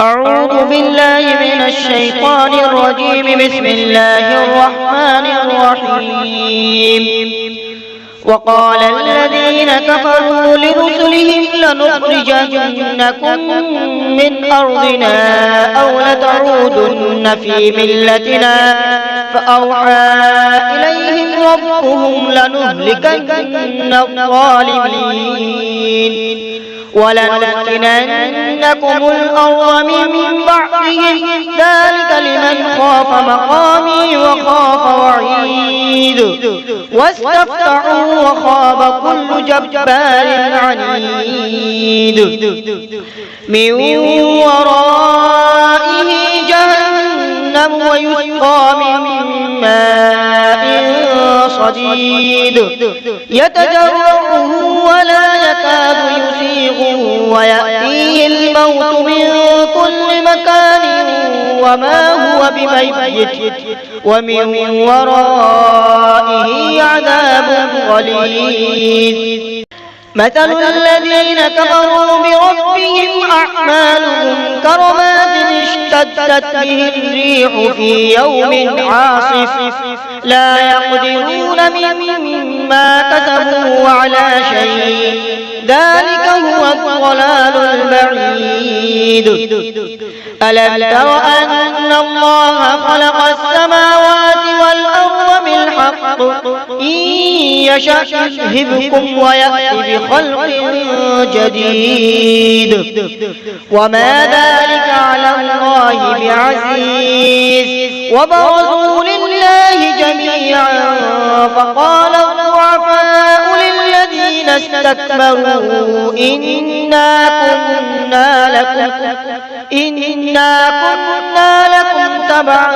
أعوذ بالله من الشيطان الرجيم. بسم الله الرحمن الرحيم. وقال الذين كفروا لرسلهم لنخرجنكم من أرضنا أو لتعودن في ملتنا فأوحى إليهم ربهم لنهلكن الظالمين ولنسكننكم الأرض من بعدهم ذلك لمن خاف مقامي وخاف وعيد واستفتحوا وخاب كل جبار عنيد من ورائه جهنم ويسقى من ماء صديد يتجرعه ولا يكاد يسيغه ويأتيه الموت من كل مكان وما هو بميت ومن ورائه عذاب غليظ. مثل الذين كفروا بربهم أعمالهم كرماد اشتدت به الريح في يوم عاصف لا يقدرون مما كسبوا على شيء ذلك هو الضلال البعيد. ألم تر أن الله خلق السماوات والأرض بالحق إن يشأ يذهبكم ويأتي بخلق جديد وما ذلك على الله بعزيز. وبرزوا لله جميعا فقال الضعفاء للذين استكبروا إنا كنا لكم تبعا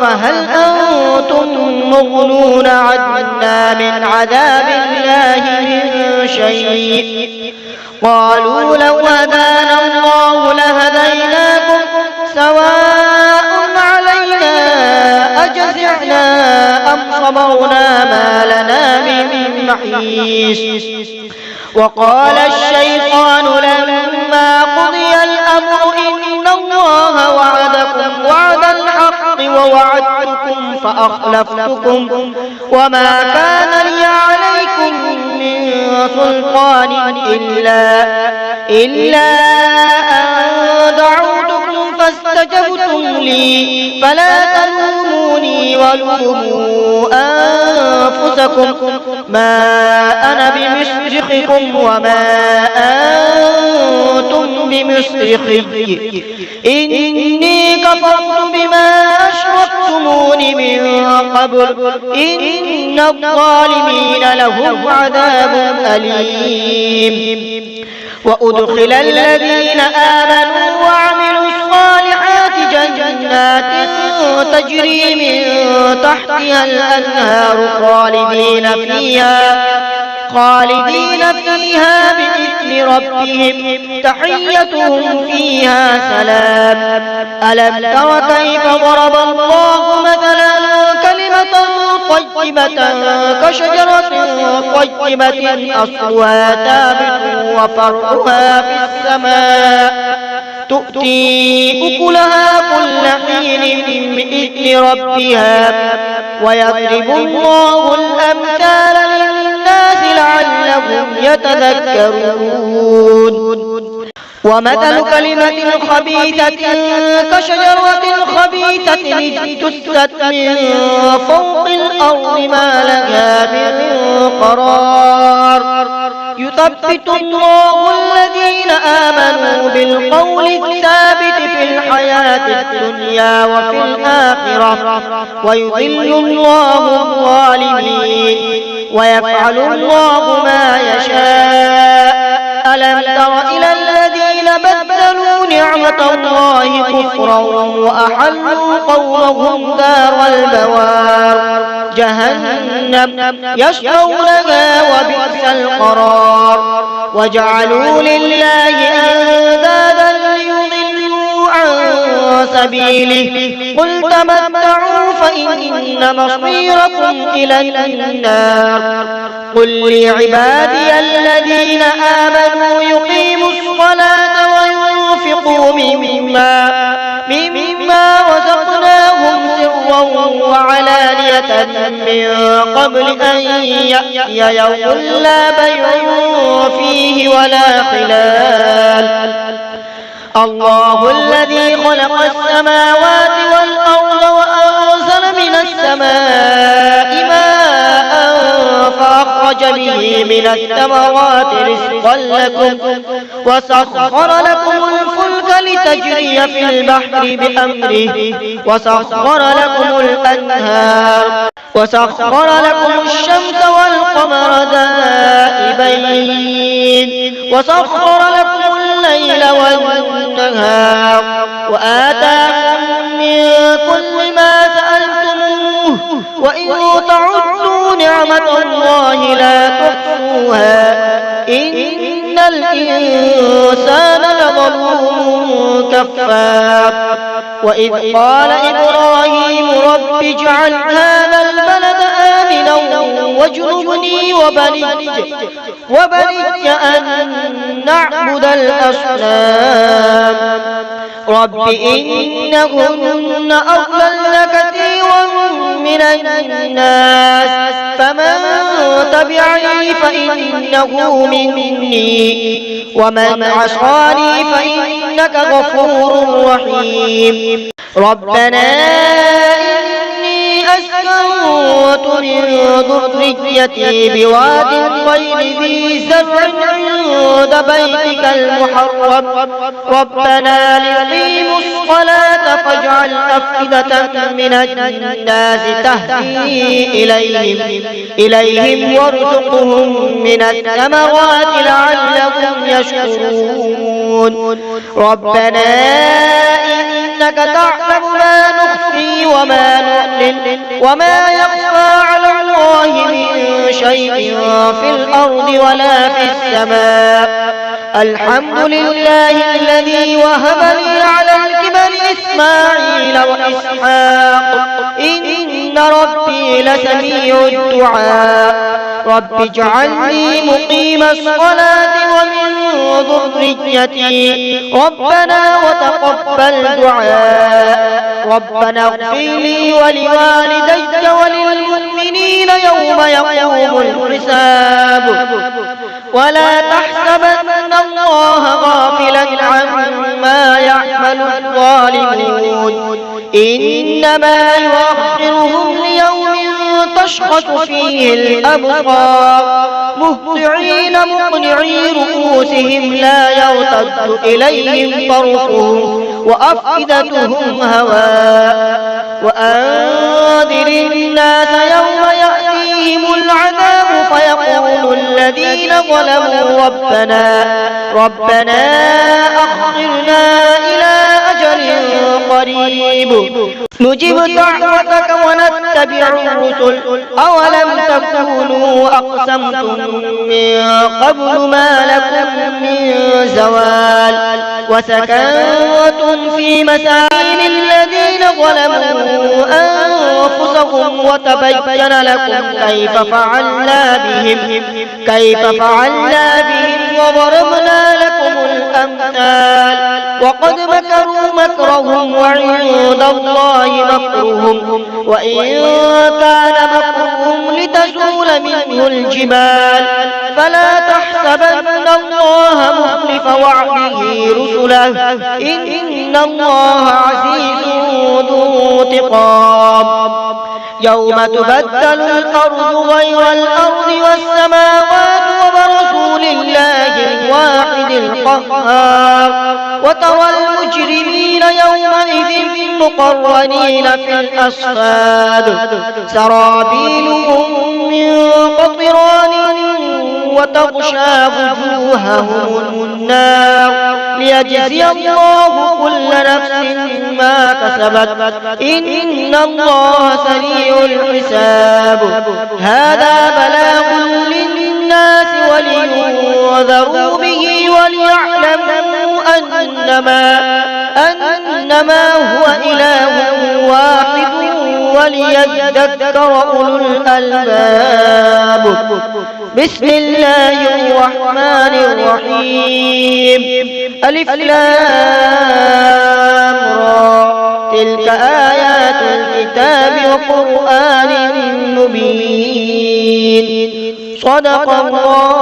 فهل أنتم مغنون عنا من عذاب الله من شيء. قالوا لو هدانا الله لهديناكم سواء علينا أجزعنا أم صبرنا ما لنا من محيص. وقال الشيطان لما قضي الأمر إن الله وعدكم وعد الحق ووعدتكم فأخلفتكم وما كان لي عليكم من سلطان إلا أن دعوتكم فاستجبتم لي فلا تلوموني ولوموا أنفسكم ما أنا بمصرخكم وما أنتم بمصرخي إني كفرت بما أشركتمون من قبل إن الظالمين لهم عذاب أليم. وأدخل الذين آمنوا وعملوا الصالحات جنات تجري من تحتها الأنهار خالدين فيها بإذن ربهم تحيتهم فيها سلام. ألم تر كيف ضرب الله مثلا كلمة طيبة كشجرة طيبة أصلها ثابت وفرعها في السماء تؤتي أكلها كل حين بإذن ربها ويضرب الله الأمثال للناس لعلهم يتذكرون. ومثل كلمة خبيثة كشجرة خبيثة اجتثت من فوق الأرض ما لها من قرار يثبت الله الذين آمنوا بالقول الثابت في الحياة الدنيا وفي الآخرة ويضل الله الظالمين ويفعل الله ما يشاء. ألم تر إلى الذين بدلوا نعمة الله كفرا وأحلوا قومهم دار البوار جهنم يصلونها وبئس القرار وجعلوا لله أندادا ليضلوا عن سبيله قل تمتعوا فإن مصيركم إلى النار. قل لعبادي الذين آمنوا يقيموا الصلاة وينفقوا لينفقوا مما رزقناهم سرا وعلانية من قبل أن يأتي يوم لا بيع فيه ولا خلال. الله الذي خلق السماوات والأرض وأنزل من السماء ماء فأخرج به من الثمرات رزقا لكم وسخر لكم الفلك لتجري في البحر بأمره وسخر لكم الأنهار وسخر لكم الشمس والقمر دائبين وسخر لكم الليل والنهار وآتاكم من كل ما سألتموه وإن تعدوا نعمة الله لا تحصوها إن الإنسان لظلوم كفار. وإذ قال إبراهيم رب اجعل هذا البلد آمنا واجنبني وبني أن نعبد الأصنام رب إنهن أضللن كثيرا من الناس فمن تبعني فإنه مني ومن عصاني فإنك غفور رحيم. ربنا إني أسكنت من ذريتي بواد غير ذي زرع عند بيتك المحرم ربنا ليقيموا الصلاة فاجعل أفئدة من الناس تهدي إليهم وارزقهم من الثمرات لعلهم يشكرون. ربنا إنك تعلم ما نخفي وما نعلن وما يخفى على الله من شيء في الأرض ولا في السماء. الحمد لله الذي وهب لي على الكبر إسماعيل وإسحاق إن ربي لسميع الدعاء. رب اجعلني مقيم الصلاة ومن ذريتي ربنا وتقبل دعاء. ربنا اغفر لي ولوالدي وللمؤمنين يوم يقوم الحساب. ولا تحسبن الله غافلا عما يعمل الظالمون إنما يؤخرهم ليوم تشخص فيه الأبصار مهطعين مقنعي رؤوسهم لا يرتد إليهم طرفهم وأفئدتهم هواء. وأنذر الناس يوم يأتيهم العذاب فيقول الذين ظلموا ربنا أخرنا إلى أجل قريب نجب دعوتك ونتبع الرسل أولم تكونوا أقسمتم من قبل ما لكم من زوال وسكنتم في مساكن الذين ظلموا أنفسهم وتبين لكم كيف فعلنا بهم وضربنا لكم الأمثال. وقد مكروا مكرهم وعند الله مكرهم وإن كان مكرهم لتزول منه الجبال فلا تحسبن الله مخلف وعده رسله إن الله عزيز ذو انتقام. يوم تبدل الأرض غير الأرض والسماوات وبرزوا لله الواحد القهار وترى المجرمين يومئذ مقرنين في الأصفاد سرابيلهم من قطران وتغشى وجوههم النار ليجزي الله كل نفس ما كسبت إن الله سريع الحساب. هذا بلاغ للناس ولينذروا به وليعلموا أنما هو إله واحد وليذكر أولو الألباب. بسم الله الرحمن الرحيم. ألف لام را، تلك آيات الكتاب وقرآن مبين. صدق الله